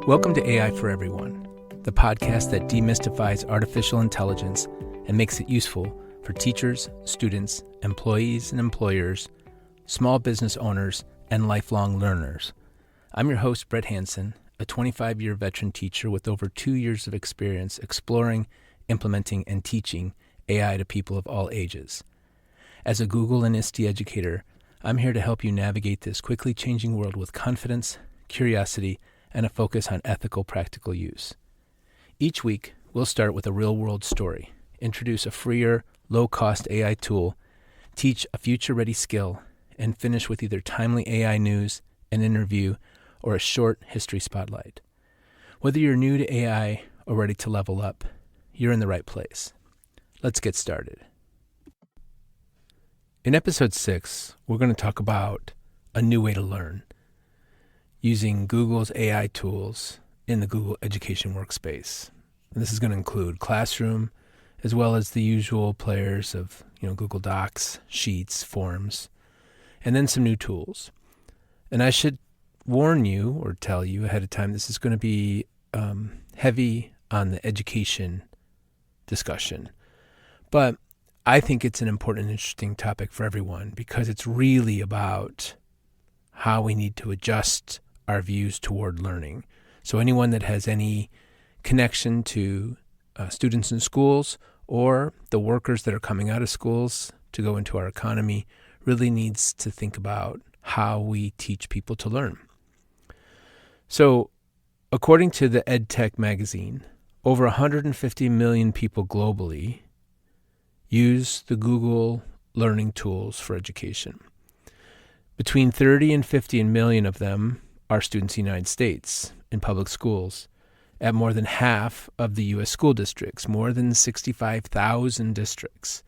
Welcome to AI for Everyone, the podcast that demystifies artificial intelligence and makes it useful for teachers, students, employees and employers, small business owners, and lifelong learners. I'm your host, Brett Hansen, a 25-year veteran teacher with over 2 years of experience exploring, implementing, and teaching AI to people of all ages. As a Google and ISTE educator, I'm here to help you navigate this quickly changing world with confidence, curiosity, and a focus on ethical, practical use. Each week, we'll start with a real-world story, introduce a freer, low-cost AI tool, teach a future-ready skill, and finish with either timely AI news, an interview, or a short history spotlight. Whether you're new to AI or ready to level up, you're in the right place. Let's get started. In episode 6, we're going to talk about a new way to learn, using Google's AI tools in the Google Education Workspace. And this is going to include Classroom, as well as the usual players of Google Docs, Sheets, Forms, and then some new tools. And I should warn you or tell you ahead of time, this is going to be heavy on the education discussion. But I think it's an important and interesting topic for everyone because it's really about how we need to adjust our views toward learning. So anyone that has any connection to students in schools or the workers that are coming out of schools to go into our economy really needs to think about how we teach people to learn. So according to the EdTech magazine, over 150 million people globally use the Google learning tools for education. Between 30 and 50 million of them are students in the United States in public schools at more than half of the U.S. school districts. More than 65,000 districts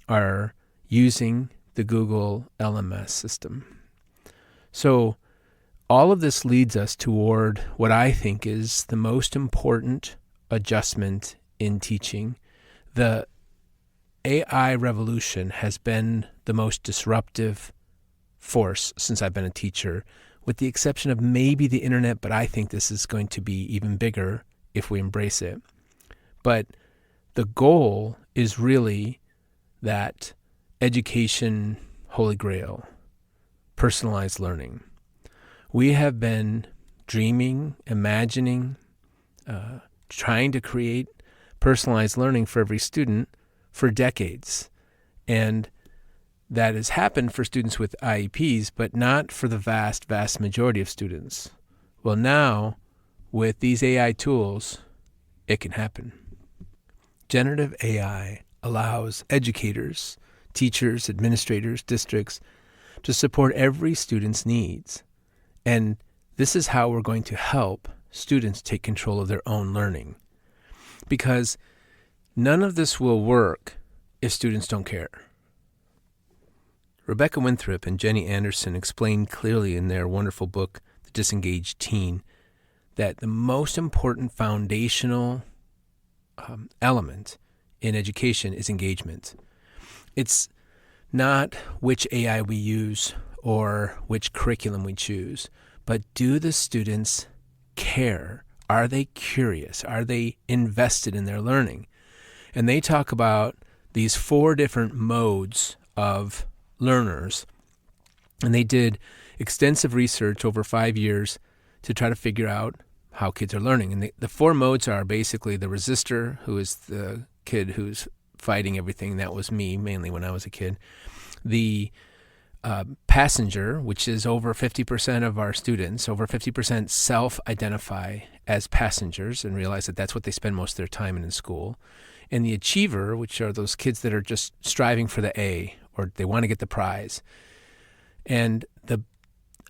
are using the Google LMS system. So all of this leads us toward what I think is the most important adjustment in teaching. The AI revolution has been the most disruptive force since I've been a teacher, with the exception of maybe the internet, but I think this is going to be even bigger if we embrace it. But the goal is really that education holy grail, personalized learning. We have been dreaming, imagining, trying to create personalized learning for every student for decades. And that has happened for students with IEPs, but not for the vast, vast majority of students. Well, now, with these AI tools, it can happen. Generative AI allows educators, teachers, administrators, districts to support every student's needs. And this is how we're going to help students take control of their own learning. Because none of this will work if students don't care. Rebecca Winthrop and Jenny Anderson explained clearly in their wonderful book, The Disengaged Teen, that the most important foundational element in education is engagement. It's not which AI we use or which curriculum we choose, but do the students care? Are they curious? Are they invested in their learning? And they talk about these 4 different modes of learners, and they did extensive research over 5 years to try to figure out how kids are learning. And the 4 modes are basically the resistor, who is the kid who's fighting everything. That was me, mainly when I was a kid. The passenger, which is over 50% of our students, over 50% self-identify as passengers and realize that that's what they spend most of their time in school. And the achiever, which are those kids that are just striving for the A, or they want to get the prize. And the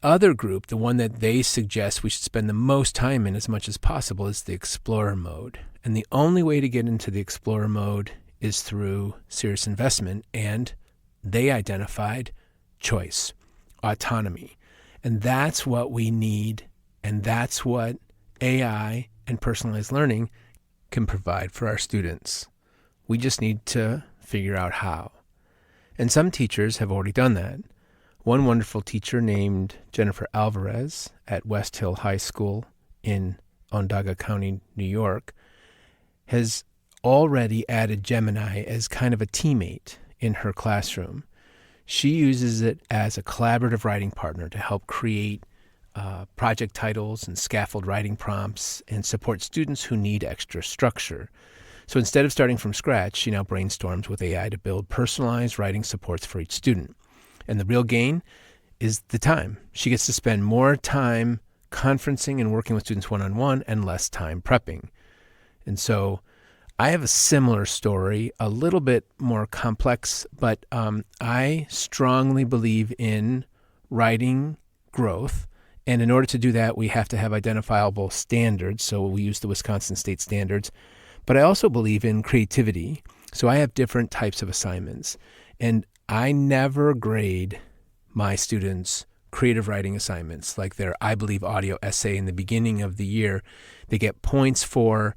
other group, the one that they suggest we should spend the most time in as much as possible, is the explorer mode. And the only way to get into the explorer mode is through serious investment. And they identified choice, autonomy. And that's what we need. And that's what AI and personalized learning can provide for our students. We just need to figure out how. And some teachers have already done that. One wonderful teacher named Jennifer Alvarez at West Hill High School in Onondaga County, New York, has already added Gemini as kind of a teammate in her classroom. She uses it as a collaborative writing partner to help create project titles and scaffold writing prompts and support students who need extra structure. So instead of starting from scratch, she now brainstorms with AI to build personalized writing supports for each student. And the real gain is the time. She gets to spend more time conferencing and working with students one-on-one and less time prepping. And so I have a similar story, a little bit more complex, but I strongly believe in writing growth. And in order to do that, we have to have identifiable standards. So we use the Wisconsin state standards. But I also believe in creativity. So I have different types of assignments. And I never grade my students' creative writing assignments, like their I Believe audio essay in the beginning of the year. They get points for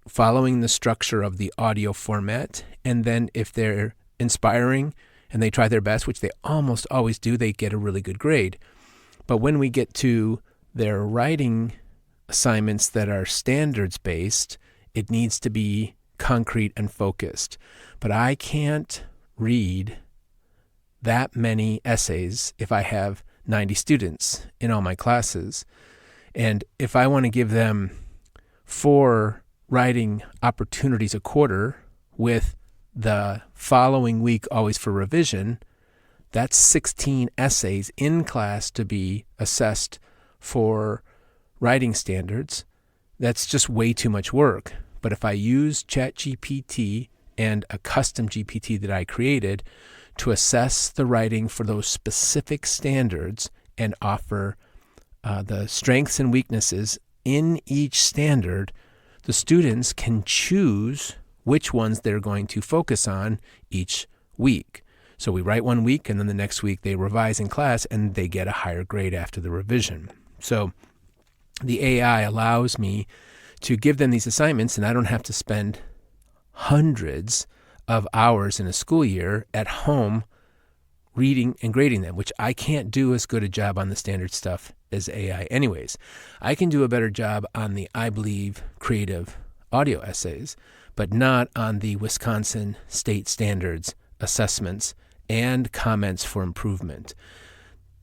following the structure of the audio format. And then if they're inspiring and they try their best, which they almost always do, they get a really good grade. But when we get to their writing assignments that are standards-based, it needs to be concrete and focused. But I can't read that many essays if I have 90 students in all my classes. And if I want to give them 4 writing opportunities a quarter with the following week always for revision, that's 16 essays in class to be assessed for writing standards. That's just way too much work. But if I use ChatGPT and a custom GPT that I created to assess the writing for those specific standards and offer the strengths and weaknesses in each standard, the students can choose which ones they're going to focus on each week. So we write one week, and then the next week they revise in class, and they get a higher grade after the revision. So the AI allows me to give them these assignments, and I don't have to spend hundreds of hours in a school year at home reading and grading them, which I can't do as good a job on the standard stuff as AI anyways. I can do a better job on the I Believe creative audio essays, but not on the Wisconsin state standards assessments and comments for improvement.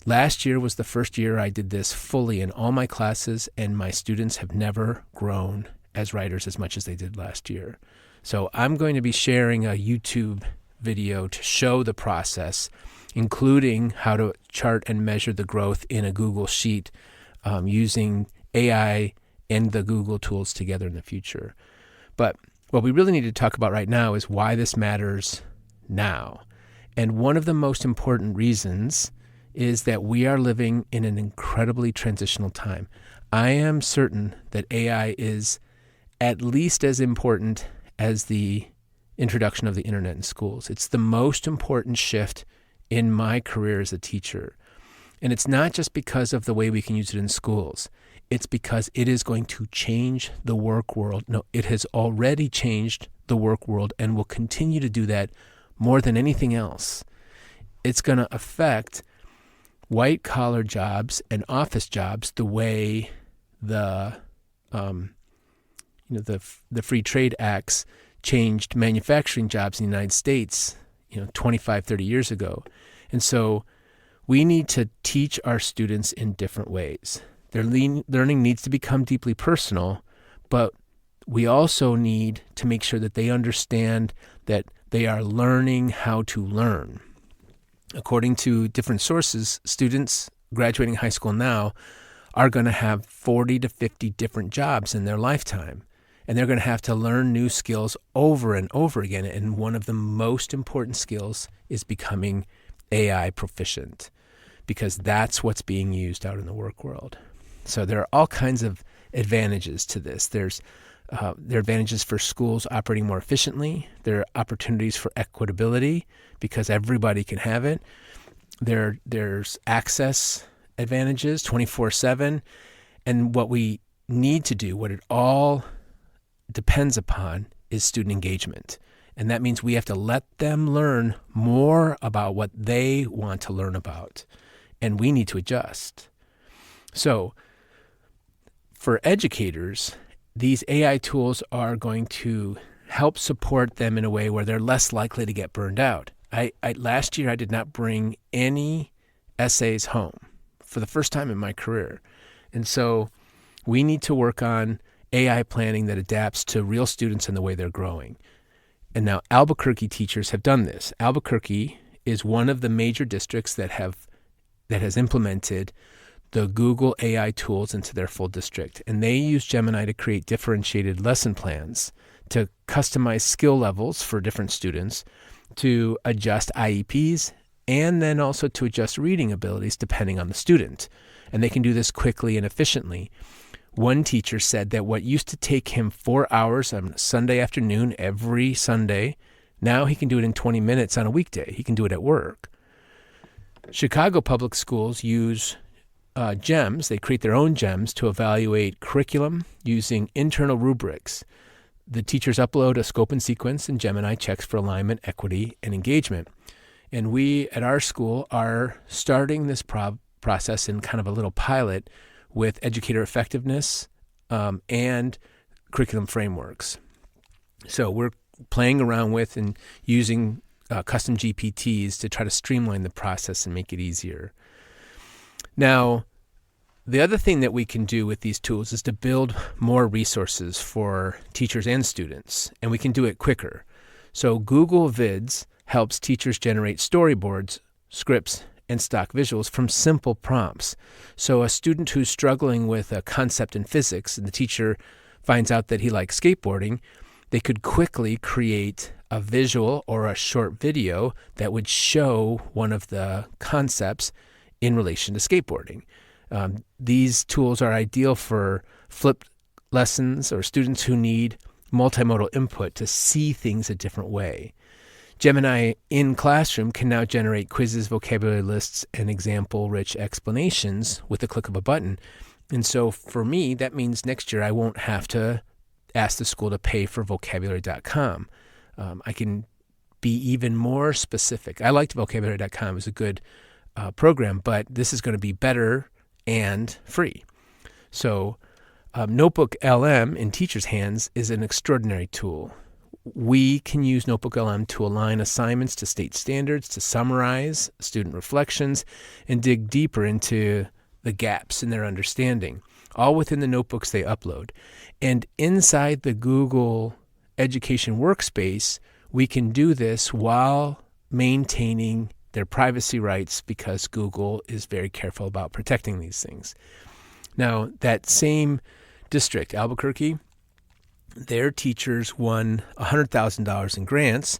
Last year was the first year I did this fully in all my classes, and my students have never grown as writers as much as they did last year. So I'm going to be sharing a YouTube video to show the process, including how to chart and measure the growth in a Google Sheet using AI and the Google tools together in the future. But what we really need to talk about right now is why this matters now. And one of the most important reasons is that we are living in an incredibly transitional time. I am certain that AI is at least as important as the introduction of the internet in schools. It's the most important shift in my career as a teacher. And it's not just because of the way we can use it in schools. It's because it is going to change the work world. No, it has already changed the work world and will continue to do that more than anything else. It's going to affect white-collar jobs and office jobs the way the Free Trade Acts changed manufacturing jobs in the United States, 25, 30 years ago. And so we need to teach our students in different ways. Their learning needs to become deeply personal, but we also need to make sure that they understand that they are learning how to learn. According to different sources, students graduating high school now are going to have 40 to 50 different jobs in their lifetime. And they're going to have to learn new skills over and over again. And one of the most important skills is becoming AI proficient, because that's what's being used out in the work world. So there are all kinds of advantages to this. There are advantages for schools operating more efficiently. There are opportunities for equitability because everybody can have it. There's access advantages 24/7. And what we need to do, what it all depends upon, is student engagement. And that means we have to let them learn more about what they want to learn about. And we need to adjust. So for educators, these AI tools are going to help support them in a way where they're less likely to get burned out. Last year, I did not bring any essays home for the first time in my career. And so we need to work on AI planning that adapts to real students and the way they're growing. And now Albuquerque teachers have done this. Albuquerque is one of the major districts that has implemented the Google AI tools into their full district. And they use Gemini to create differentiated lesson plans, to customize skill levels for different students, to adjust IEPs, and then also to adjust reading abilities depending on the student. And they can do this quickly and efficiently. One teacher said that what used to take him 4 hours on a Sunday afternoon every Sunday, now he can do it in 20 minutes on a weekday. He can do it at work. Chicago Public Schools use GEMS. They create their own GEMS to evaluate curriculum using internal rubrics. The teachers upload a scope and sequence, and Gemini checks for alignment, equity, and engagement. And we at our school are starting this process in kind of a little pilot with educator effectiveness and curriculum frameworks. So we're playing around with and using custom GPTs to try to streamline the process and make it easier. Now, the other thing that we can do with these tools is to build more resources for teachers and students, and we can do it quicker. So Google Vids helps teachers generate storyboards, scripts, and stock visuals from simple prompts. So a student who's struggling with a concept in physics and the teacher finds out that he likes skateboarding, they could quickly create a visual or a short video that would show one of the concepts in relation to skateboarding. These tools are ideal for flipped lessons or students who need multimodal input to see things a different way. Gemini in Classroom can now generate quizzes, vocabulary lists, and example-rich explanations with the click of a button. And so for me, that means next year I won't have to ask the school to pay for vocabulary.com. I can be even more specific. I liked vocabulary.com. It was a good program, but this is going to be better and free. So NotebookLM in teachers' hands is an extraordinary tool. We can use NotebookLM to align assignments to state standards, to summarize student reflections, and dig deeper into the gaps in their understanding, all within the notebooks they upload. And inside the Google Education Workspace, we can do this while maintaining their privacy rights because Google is very careful about protecting these things. Now, that same district, Albuquerque, their teachers won $100,000 in grants,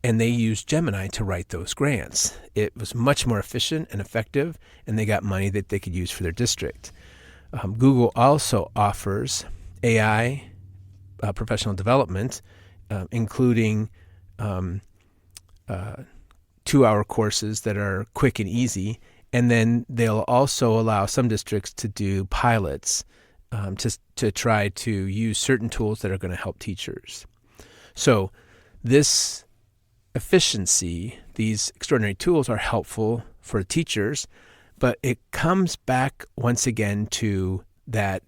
and they used Gemini to write those grants. It was much more efficient and effective, and they got money that they could use for their district. Google also offers AI professional development, including 2-hour courses that are quick and easy, and then they'll also allow some districts to do pilots to try to use certain tools that are going to help teachers. So this efficiency, these extraordinary tools are helpful for teachers, but it comes back once again to that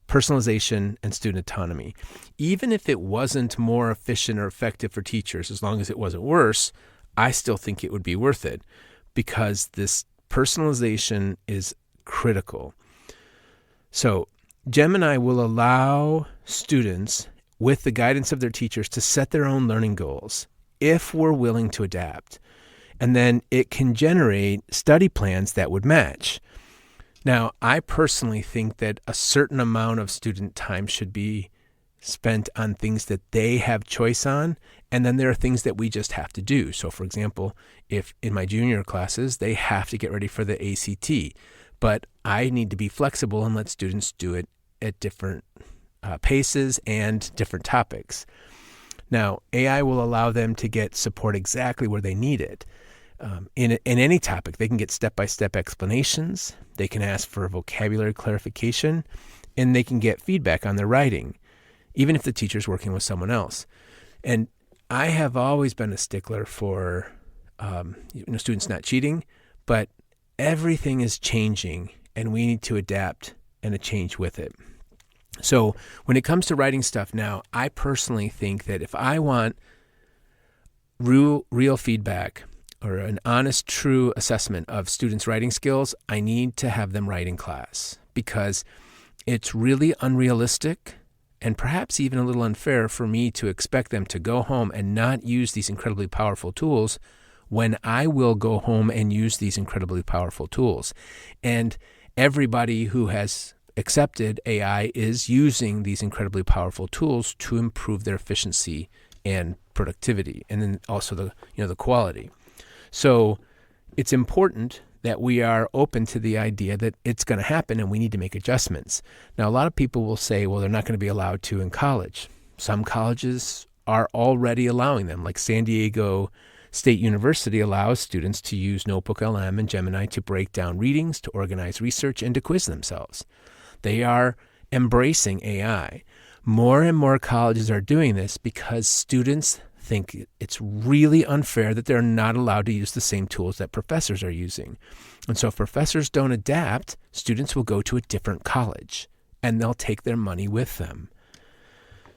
personalization and student autonomy. Even if it wasn't more efficient or effective for teachers, as long as it wasn't worse, I still think it would be worth it because this personalization is critical. So Gemini will allow students, with the guidance of their teachers, to set their own learning goals if we're willing to adapt. And then it can generate study plans that would match. Now, I personally think that a certain amount of student time should be spent on things that they have choice on, and then there are things that we just have to do. So, for example, if in my junior classes, they have to get ready for the ACT, but I need to be flexible and let students do it at different paces and different topics. Now, AI will allow them to get support exactly where they need it. In any topic, they can get step-by-step explanations, they can ask for vocabulary clarification, and they can get feedback on their writing, even if the teacher's working with someone else. And I have always been a stickler for students not cheating, but everything is changing, and we need to adapt and a change with it. So when it comes to writing stuff now, I personally think that if I want real feedback or an honest, true assessment of students' writing skills, I need to have them write in class, because it's really unrealistic and perhaps even a little unfair for me to expect them to go home and not use these incredibly powerful tools when I will go home and use these incredibly powerful tools. And everybody who has accepted AI is using these incredibly powerful tools to improve their efficiency and productivity, and then also the quality. So it's important that we are open to the idea that it's going to happen and we need to make adjustments. Now, a lot of people will say, well, they're not going to be allowed to in college. Some colleges are already allowing them, like San Diego State University allows students to use NotebookLM and Gemini to break down readings, to organize research, and to quiz themselves. They are embracing AI. More and more colleges are doing this because students think it's really unfair that they're not allowed to use the same tools that professors are using. And so if professors don't adapt, students will go to a different college and they'll take their money with them.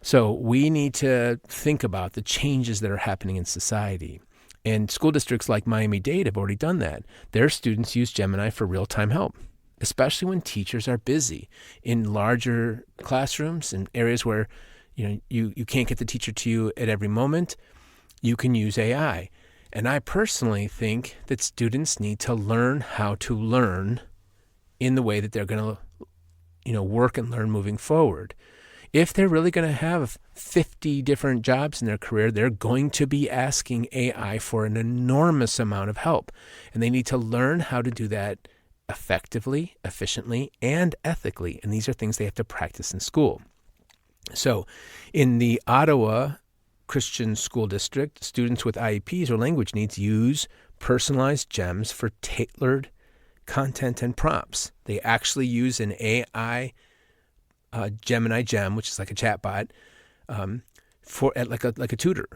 So we need to think about the changes that are happening in society. And school districts like Miami-Dade have already done that. Their students use Gemini for real-time help, especially when teachers are busy in larger classrooms and areas where you can't get the teacher to you at every moment. You can use AI. And I personally think that students need to learn how to learn in the way that they're going to work and learn moving forward. If they're really going to have 50 different jobs in their career, they're going to be asking AI for an enormous amount of help. And they need to learn how to do that effectively, efficiently, and ethically. And these are things they have to practice in school. So in the Ottawa Christian School District, students with IEPs or language needs use personalized gems for tailored content and prompts. They actually use an AI Gemini gem, which is like a chatbot, like a tutor.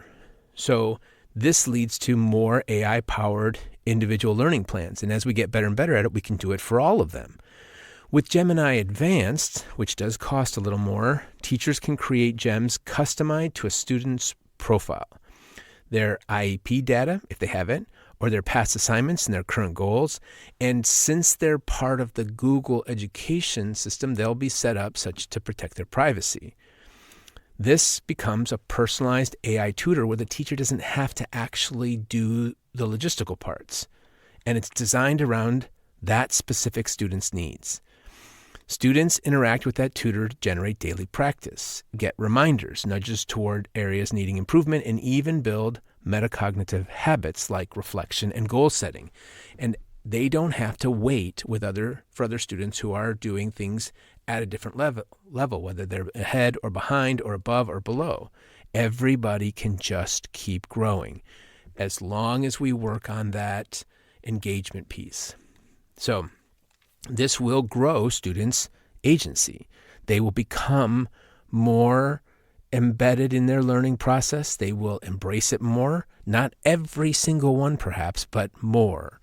So this leads to more AI-powered individual learning plans. And as we get better and better at it, we can do it for all of them. With Gemini Advanced, which does cost a little more, teachers can create gems customized to a student's profile, their IEP data, if they have it, or their past assignments and their current goals. And since they're part of the Google education system, they'll be set up such to protect their privacy. This becomes a personalized AI tutor where the teacher doesn't have to actually do the logistical parts. And it's designed around that specific student's needs. Students interact with that tutor to generate daily practice, get reminders, nudges toward areas needing improvement, and even build metacognitive habits like reflection and goal setting. And they don't have to wait for other students who are doing things at a different level, whether they're ahead or behind or above or below. Everybody can just keep growing as long as we work on that engagement piece. So this will grow students' agency. They will become more embedded in their learning process. They will embrace it more. Not every single one, perhaps, but more.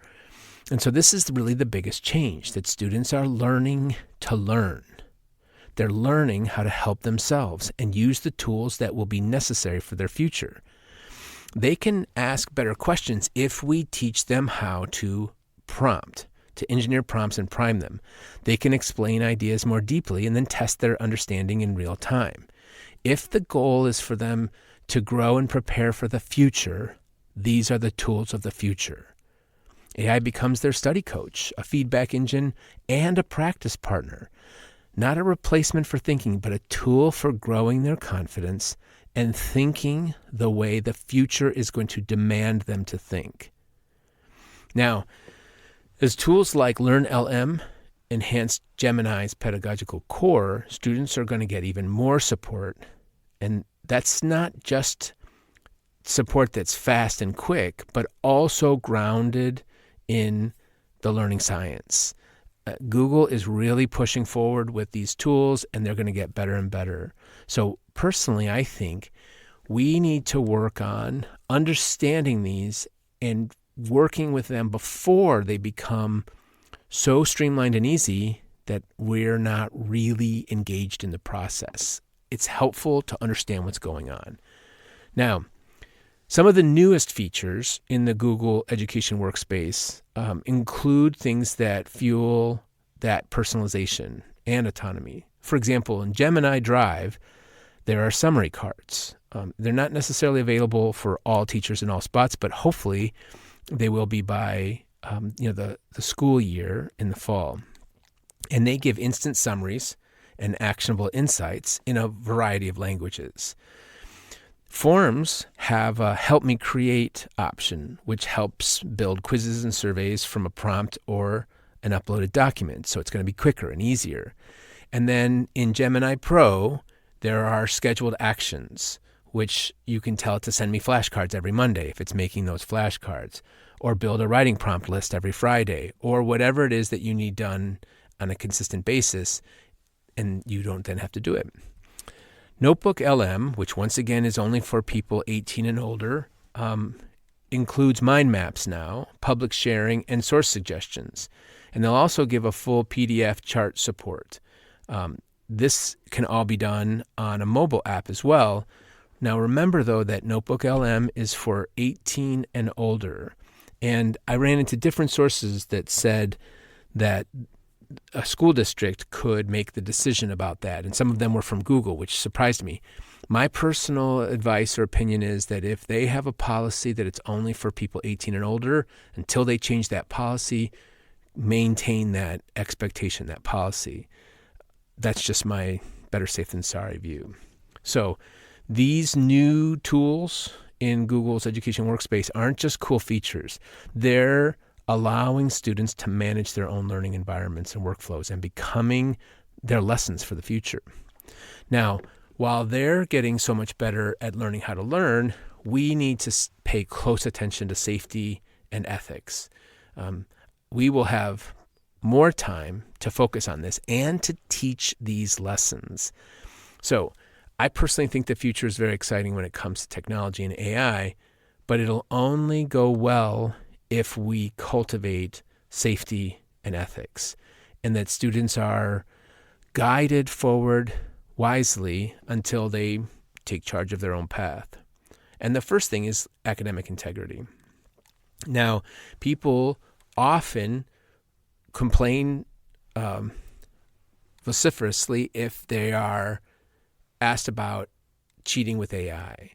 And so this is really the biggest change, that students are learning to learn. They're learning how to help themselves and use the tools that will be necessary for their future. They can ask better questions if we teach them how to prompt, to engineer prompts and prime them. They can explain ideas more deeply and then test their understanding in real time. If the goal is for them to grow and prepare for the future, these are the tools of the future. AI becomes their study coach, a feedback engine, and a practice partner. Not a replacement for thinking, but a tool for growing their confidence and thinking the way the future is going to demand them to think. Now, as tools like LearnLM enhance Gemini's pedagogical core, students are going to get even more support. And that's not just support that's fast and quick, but also grounded in the learning science. Google is really pushing forward with these tools, and they're going to get better and better. So personally, I think we need to work on understanding these and working with them before they become so streamlined and easy that we're not really engaged in the process. It's helpful to understand what's going on. Now, some of the newest features in the Google Education Workspace include things that fuel that personalization and autonomy. For example, in Gemini Drive, there are summary cards. They're not necessarily available for all teachers in all spots, but hopefully they will be by the school year in the fall. And they give instant summaries and actionable insights in a variety of languages. Forms have a Help Me Create option, which helps build quizzes and surveys from a prompt or an uploaded document. So it's going to be quicker and easier. And then in Gemini Pro, there are scheduled actions, which you can tell it to send me flashcards every Monday if it's making those flashcards, or build a writing prompt list every Friday, or whatever it is that you need done on a consistent basis, and you don't then have to do it. NotebookLM, which once again is only for people 18 and older, includes mind maps now, public sharing, and source suggestions. And they'll also give a full PDF chart support. This can all be done on a mobile app as well. Now remember, though, that NotebookLM is for 18 and older. And I ran into different sources that said that a school district could make the decision about that. And some of them were from Google, which surprised me. My personal advice or opinion is that if they have a policy that it's only for people 18 and older, until they change that policy, maintain that expectation, that policy. That's just my better safe than sorry view. So these new tools in Google's Education Workspace aren't just cool features. They're allowing students to manage their own learning environments and workflows and becoming their lessons for the future. Now, while they're getting so much better at learning how to learn, we need to pay close attention to safety and ethics. We will have more time to focus on this and to teach these lessons. So I personally think the future is very exciting when it comes to technology and AI, but it'll only go well if we cultivate safety and ethics, and that students are guided forward wisely until they take charge of their own path. And the first thing is academic integrity. Now, people often complain vociferously if they are asked about cheating with AI.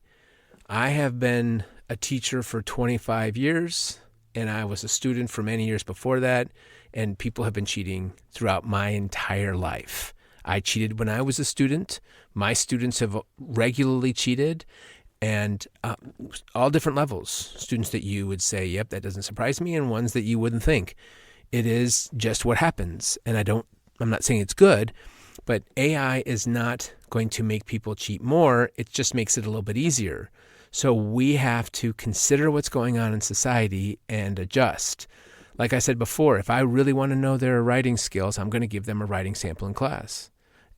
I have been a teacher for 25 years, and I was a student for many years before that, and people have been cheating throughout my entire life. I cheated when I was a student. My students have regularly cheated, and all different levels. Students that you would say, yep, that doesn't surprise me, and ones that you wouldn't think. It is just what happens, and I'm not saying it's good, but AI is not going to make people cheat more. It just makes it a little bit easier. So we have to consider what's going on in society and adjust. Like I said before, if I really want to know their writing skills, I'm going to give them a writing sample in class.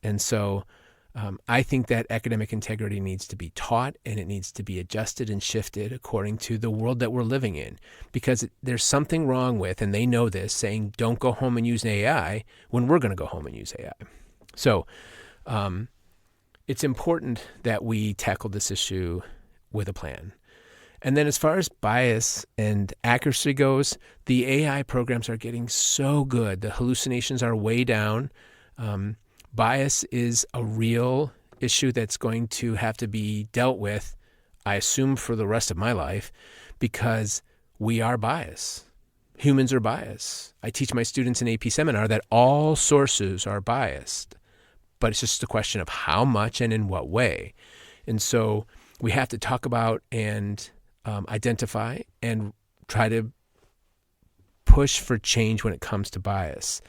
And so I think that academic integrity needs to be taught, and it needs to be adjusted and shifted according to the world that we're living in. Because there's something wrong with, and they know this, saying don't go home and use AI when we're going to go home and use AI. So it's important that we tackle this issue with a plan. And then as far as bias and accuracy goes, the AI programs are getting so good. The hallucinations are way down. Bias is a real issue that's going to have to be dealt with, I assume, for the rest of my life, because we are biased. Humans are biased. I teach my students in AP seminar that all sources are biased, but it's just a question of how much and in what way. And so we have to talk about and identify and try to push for change when it comes to bias.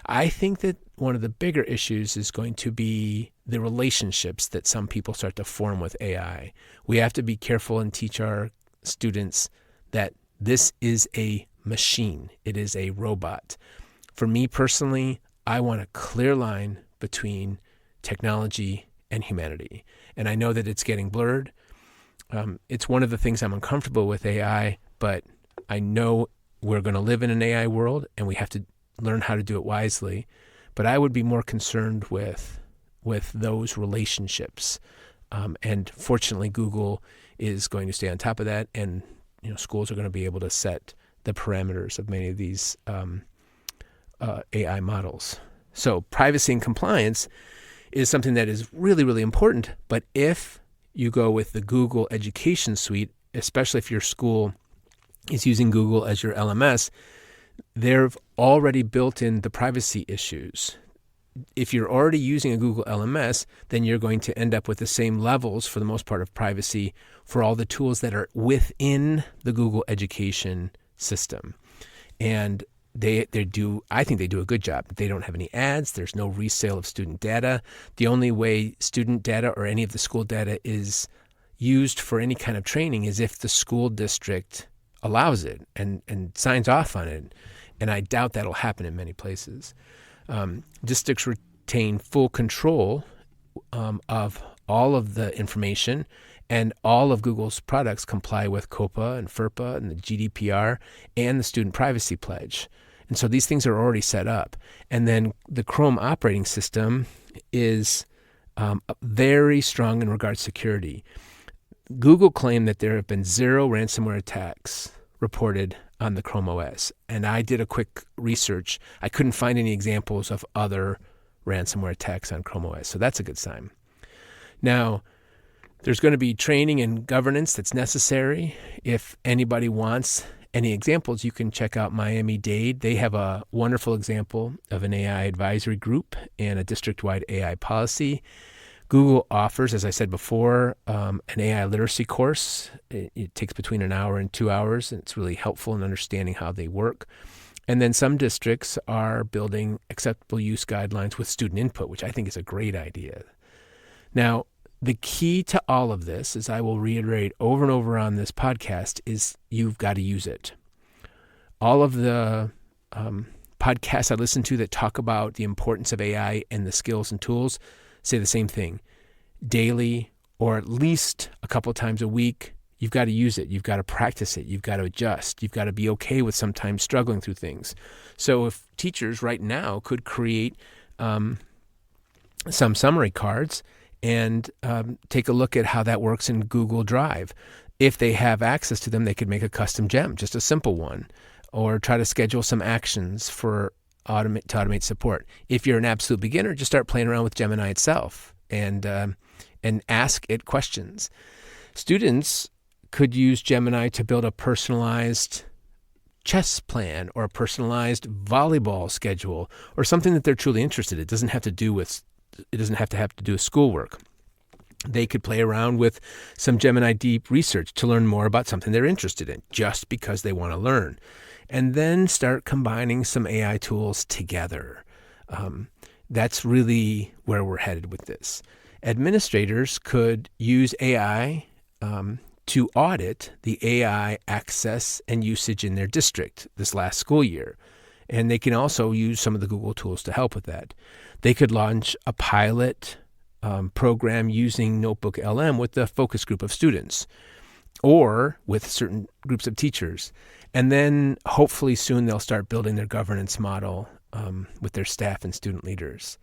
I think that one of the bigger issues is going to be the relationships that some people start to form with AI. We have to be careful and teach our students that this is a machine. It is a robot. For me personally, I want a clear line between technology and humanity. And I know that it's getting blurred. It's one of the things I'm uncomfortable with AI, but I know we're going to live in an AI world, and we have to learn how to do it wisely. but I would be more concerned with those relationships. And fortunately, Google is going to stay on top of that, and schools are going to be able to set the parameters of many of these AI models. So privacy and compliance is something that is really, really important. But if you go with the Google Education Suite, especially if your school is using Google as your LMS, they've already built in the privacy issues. If you're already using a Google LMS, then you're going to end up with the same levels, for the most part, of privacy for all the tools that are within the Google Education system. And I think they do a good job. They don't have any ads. There's no resale of student data. The only way student data or any of the school data is used for any kind of training is if the school district allows it and signs off on it. And I doubt that'll happen in many places. Districts retain full control of all of the information, and all of Google's products comply with COPPA and FERPA and the GDPR and the Student Privacy Pledge. And so these things are already set up. And then the Chrome operating system is very strong in regards to security. Google claimed that there have been 0 ransomware attacks reported on the Chrome OS. And I did a quick research. I couldn't find any examples of other ransomware attacks on Chrome OS. So that's a good sign. Now, there's going to be training and governance that's necessary. If anybody wants any examples, you can check out Miami-Dade. They have a wonderful example of an AI advisory group and a district-wide AI policy. Google offers, as I said before, an AI literacy course. It takes between an hour and 2 hours, and it's really helpful in understanding how they work. And then some districts are building acceptable use guidelines with student input, which I think is a great idea. Now, the key to all of this, as I will reiterate over and over on this podcast, is you've got to use it. All of the podcasts I listen to that talk about the importance of AI and the skills and tools say the same thing. Daily, or at least a couple times a week, you've got to use it. You've got to practice it. You've got to adjust. You've got to be okay with sometimes struggling through things. So if teachers right now could create some summary cards and take a look at how that works in Google Drive. If they have access to them, they could make a custom gem, just a simple one, or try to schedule some actions to automate support. If you're an absolute beginner, just start playing around with Gemini itself and ask it questions. Students could use Gemini to build a personalized chess plan or a personalized volleyball schedule or something that they're truly interested in. It doesn't have to do with schoolwork. They could play around with some Gemini Deep research to learn more about something they're interested in, just because they want to learn. And then start combining some AI tools together. That's really where we're headed with this. Administrators could use AI to audit the AI access and usage in their district this last school year. And they can also use some of the Google tools to help with that. They could launch a pilot program using NotebookLM with a focus group of students or with certain groups of teachers. And then hopefully soon they'll start building their governance model with their staff and student leaders.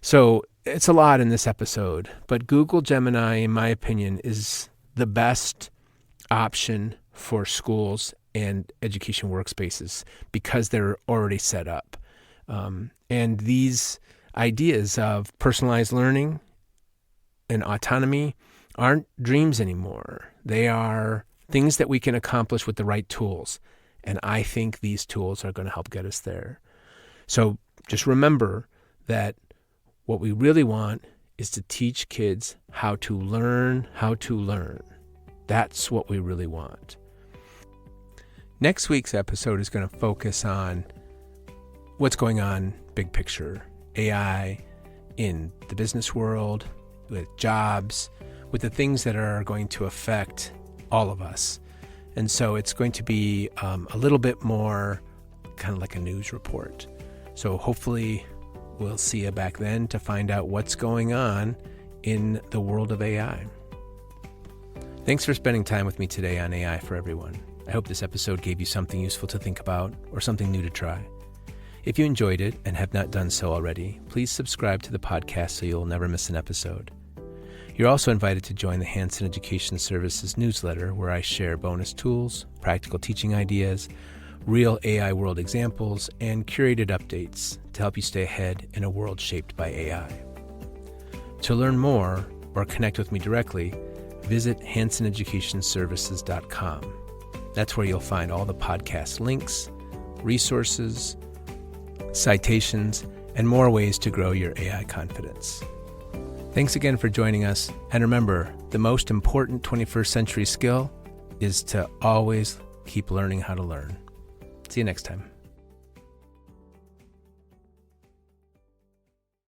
So it's a lot in this episode, but Google Gemini, in my opinion, is the best option for schools and education workspaces because they're already set up. And these ideas of personalized learning and autonomy aren't dreams anymore. They are things that we can accomplish with the right tools. And I think these tools are going to help get us there. So just remember that what we really want is to teach kids how to learn how to learn. That's what we really want. Next week's episode is going to focus on what's going on big picture, AI in the business world, with jobs, with the things that are going to affect all of us. And so it's going to be a little bit more kind of like a news report. So hopefully we'll see you back then to find out what's going on in the world of AI. Thanks for spending time with me today on AI for Everyone. I hope this episode gave you something useful to think about or something new to try. If you enjoyed it and have not done so already, please subscribe to the podcast so you'll never miss an episode. You're also invited to join the Hanson Education Services newsletter, where I share bonus tools, practical teaching ideas, real AI world examples, and curated updates to help you stay ahead in a world shaped by AI. To learn more or connect with me directly, visit hansoneducationservices.com. That's where you'll find all the podcast links, resources, citations, and more ways to grow your AI confidence. Thanks again for joining us, and remember, the most important 21st century skill is to always keep learning how to learn. See you next time.